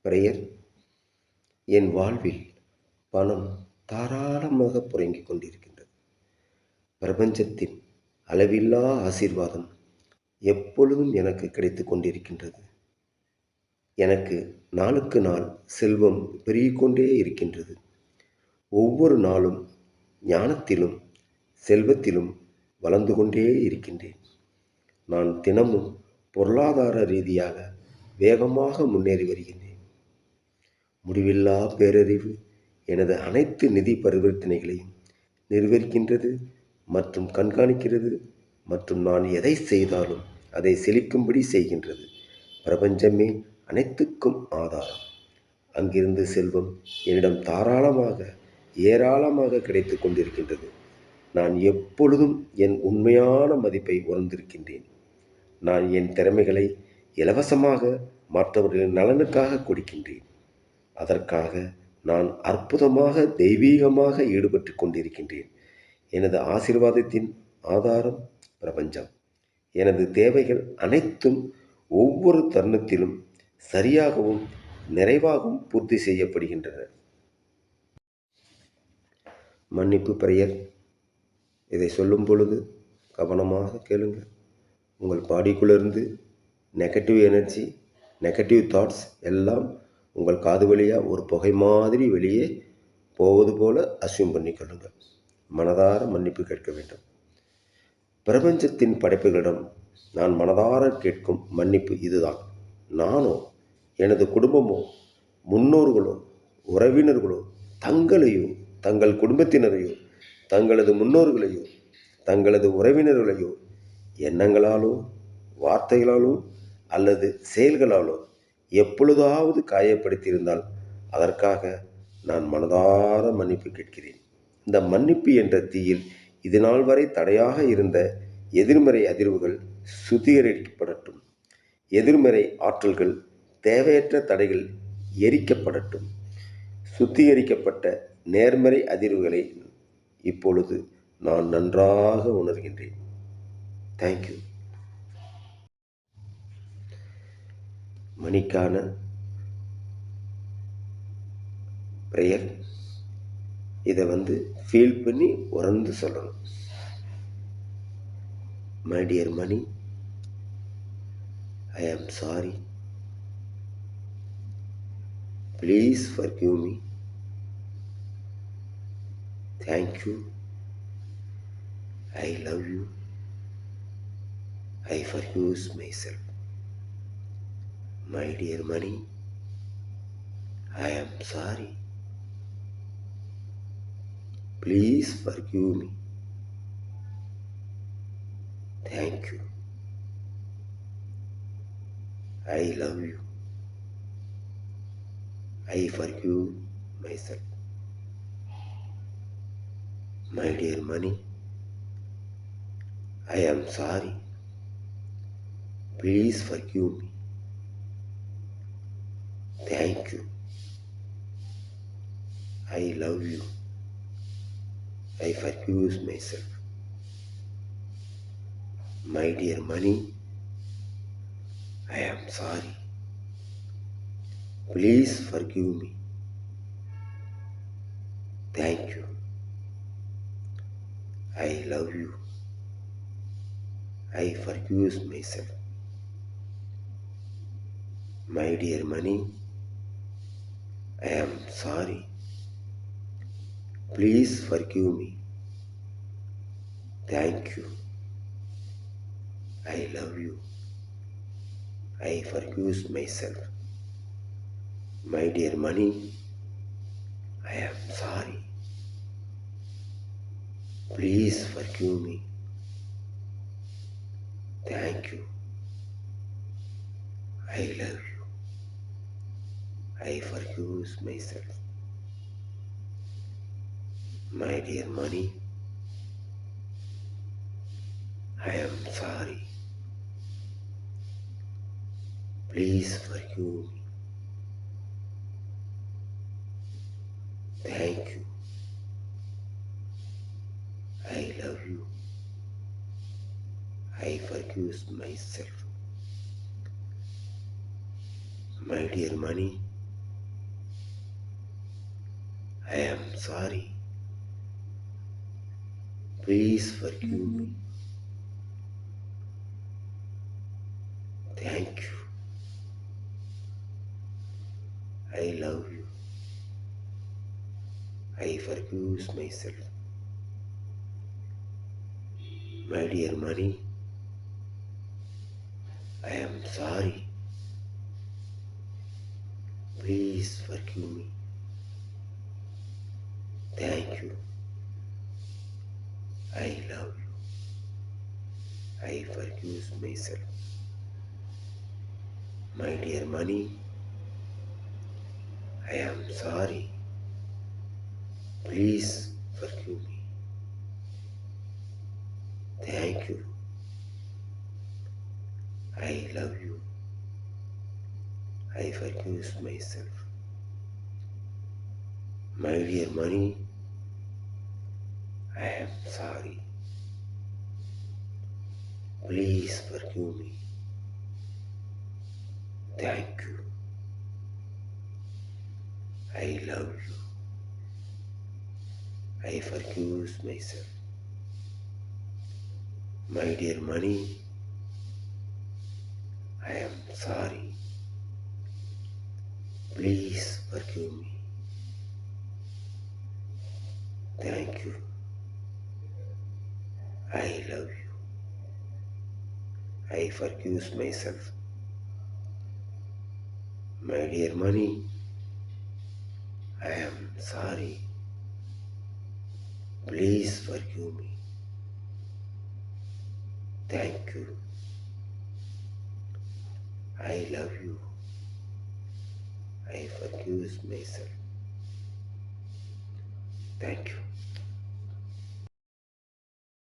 Prayer. என் வாழ்வில் பணம் தாராளமாக புழங்கிக் கொண்டிருக்கின்றது. பிரபஞ்சத்தின் அளவில்லா ஆசீர்வாதம் எப்பொழுதும் எனக்கு கிடைத்து கொண்டிருக்கின்றது. எனக்கு நாளுக்கு நாள் செல்வம் பெருகிக்கொண்டே இருக்கின்றது. ஒவ்வொரு நாளும் ஞானத்திலும் செல்வத்திலும் வளர்ந்து கொண்டே இருக்கின்றேன். நான் தினமும் பொருளாதார ரீதியாக வேகமாக முன்னேறி வருகின்றேன். முடிவில்லா பேரறிவு எனது அனைத்து நிதி பரிவர்த்தனைகளையும் நிர்வகிக்கின்றது மற்றும் கண்காணிக்கிறது மற்றும் நான் எதை செய்தாலும் அதை செழிக்கும்படி செய்கின்றது. பிரபஞ்சமே அனைத்துக்கும் ஆதாரம். அங்கிருந்து செல்வம் என்னிடம் தாராளமாக ஏராளமாக கிடைத்து கொண்டிருக்கின்றது. நான் எப்பொழுதும் என் உண்மையான மதிப்பை உணர்ந்திருக்கின்றேன். நான் என் திறமைகளை இலவசமாக மற்றவர்களின் நலனுக்காக கொடுக்கின்றேன். அதற்காக நான் அற்புதமாக தெய்வீகமாக ஈடுபட்டு கொண்டிருக்கின்றேன். எனது ஆசீர்வாதத்தின் ஆதாரம் பிரபஞ்சம். எனது தேவைகள் அனைத்தும் ஒவ்வொரு தருணத்திலும் சரியாகவும் நிறைவாகவும் பூர்த்தி செய்யப்படுகின்றன. மன்னிப்பு பிரேயர். இதை சொல்லும் பொழுது கவனமாக கேளுங்கள். உங்கள் பாடிக்குள்ளேருந்து நெகட்டிவ் எனர்ஜி, நெகட்டிவ் தாட்ஸ் எல்லாம் உங்கள் காது வழியாக ஒரு புகை மாதிரி வெளியே போவது போல அஸ்யூம் பண்ணிக்கொள்ளுங்கள். மனதார மன்னிப்பு கேட்க வேண்டும். பிரபஞ்சத்தின் படைப்புகளிடம் நான் மனதார கேட்கும் மன்னிப்பு இதுதான். நானோ எனது குடும்பமோ முன்னோர்களோ உறவினர்களோ தங்களையோ தங்கள் குடும்பத்தினரையோ தங்களது முன்னோர்களையோ தங்களது உறவினர்களையோ எண்ணங்களாலோ வார்த்தைகளாலோ அல்லது செயல்களாலோ எப்பொழுதாவது காயப்படுத்தியிருந்தால் அதற்காக நான் மனதார மன்னிப்பு கேட்கிறேன். இந்த மன்னிப்பு என்ற தீயில் இதுநாள் வரை தடையாக இருந்த எதிர்மறை அதிர்வுகள் சுத்திகரிக்கப்படட்டும். எதிர்மறை ஆற்றல்கள், தேவையற்ற தடைகள் எரிக்கப்படட்டும். சுத்திகரிக்கப்பட்ட நேர்மறை அதிர்வுகளை இப்பொழுது நான் நன்றாக உணர்கின்றேன். தேங்க்யூ. மணிக்கான பிரேயர். இதை ஃபீல் பண்ணி உணர்ந்து சொல்லணும். My dear Mani, I am sorry. Please forgive me. Thank you. I love you. I forgive myself. My dear money, I am sorry. Please forgive me. Thank you. I love you. I forgive myself. My dear money, I am sorry. Please forgive me. Thank you. I love you. I forgive myself. My dear money, I am sorry. Please forgive me. Thank you. I love you. I forgive myself. My dear money, I am sorry. Please forgive me. Thank you. I love you. I forgive myself. My dear money, I am sorry. Please forgive me. Thank you. I love you. I forgive myself. My dear money, I am sorry. Please forgive me. Thank you. I love you. I forgive myself. My dear money, I am sorry. Please forgive me. Thank you. I love you. I forgive myself. My dear money, I am sorry. Please forgive me. Thank you. I love you. I forgive myself. My dear money, I am sorry. Please forgive me. Thank you. I love you. I forgive myself. My dear money, I am sorry. Please forgive me. Thank you. I love you. I forgive myself. My dear money, I am sorry. Please forgive me. Thank you. I love you. I forgive myself. My dear money, I am sorry. Please forgive me. Thank you. I love you. I forgive myself. Thank you.